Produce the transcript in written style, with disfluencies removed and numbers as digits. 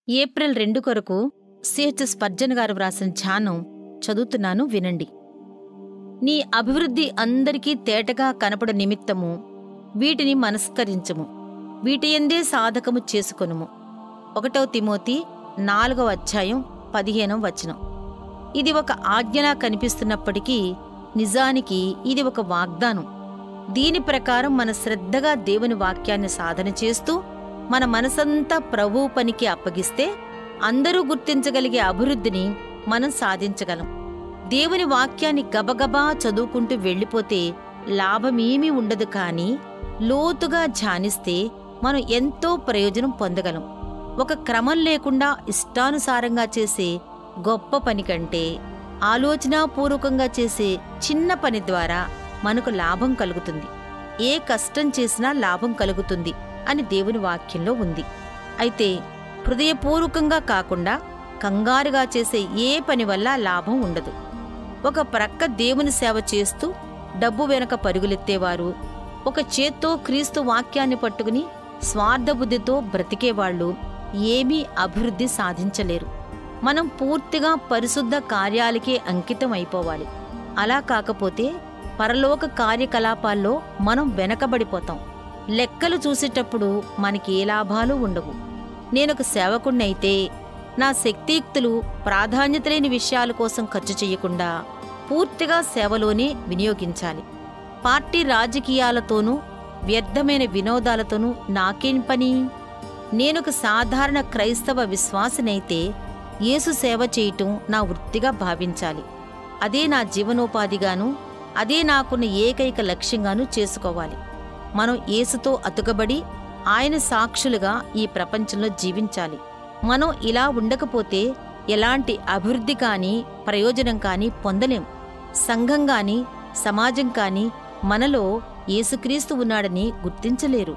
April 2 కొరకు CH Spurgeon గారు వ్రాసిన ధ్యానం చదువుతున్నాను, వినండి. నీ అభివృద్ధి అందరికీ తేటగా కనపడు నిమిత్తము వీటిని మనస్కరించుము, వీటియందే సాధకము చేసుకొనుము. 1 తిమోతి 4:15 ఇది ఒక ఆజ్ఞలా కనిపిస్తున్నప్పటికీ నిజానికి ఇది ఒక వాగ్దానం. దీని ప్రకారం మన శ్రద్ధగా దేవుని వాక్యాన్ని సాధన చేస్తూ మన మనసంతా ప్రభువు పనికి అప్పగిస్తే అందరూ గుర్తించగలిగే అభివృద్ధిని మనం సాధించగలం. దేవుని వాక్యాన్ని గబగబా చదువుకుంటూ వెళ్ళిపోతే లాభమేమీ ఉండదు, కానీ లోతుగా ధ్యానిస్తే మనం ఎంతో ప్రయోజనం పొందగలం. ఒక క్రమం లేకుండా ఇష్టానుసారంగా చేసే గొప్ప పని కంటే ఆలోచనాపూర్వకంగా చేసే చిన్న పని ద్వారా మనకు లాభం కలుగుతుంది. ఏ కష్టం చేసినా లాభం కలుగుతుంది అని దేవుని వాక్యంలో ఉంది. అయితే హృదయపూర్వకంగా కాకుండా కంగారుగా చేసే ఏ పని వల్ల లాభం ఉండదు. ఒక ప్రక్క దేవుని సేవ చేస్తూ డబ్బు వెనక పరుగులెత్తేవారు, ఒక చేత్తో క్రీస్తు వాక్యాన్ని పట్టుకుని స్వార్థబుద్ధితో బ్రతికేవాళ్లు ఏమీ అభివృద్ధి సాధించలేరు. మనం పూర్తిగా పరిశుద్ధ కార్యాలకే అంకితం అయిపోవాలి. అలా కాకపోతే పరలోక కార్యకలాపాల్లో మనం వెనకబడిపోతాం. లెక్కలు చూసేటప్పుడు మనకి ఏ లాభాలు ఉండవు. నేనొక సేవకుణ్ణైతే నా శక్తియుక్తులు ప్రాధాన్యత లేని విషయాల కోసం ఖర్చు చేయకుండా పూర్తిగా సేవలోనే వినియోగించాలి. పార్టీ రాజకీయాలతోనూ వ్యర్థమైన వినోదాలతోనూ నాకేం పని? నేనొక సాధారణ క్రైస్తవ విశ్వాసినైతే యేసు సేవ చేయటం నా వృత్తిగా భావించాలి. అదే నా జీవనోపాధిగాను, అదే నాకున్న ఏకైక లక్ష్యంగాను చేసుకోవాలి. మనం యేసుతో అతుకబడి ఆయన సాక్షులుగా ఈ ప్రపంచంలో జీవించాలి. మనం ఇలా ఉండకపోతే ఎలాంటి అభివృద్ధి కానీ ప్రయోజనం కానీ పొందలేం. సంఘం కానీ సమాజం కానీ మనలో యేసుక్రీస్తు ఉన్నాడని గుర్తించలేరు.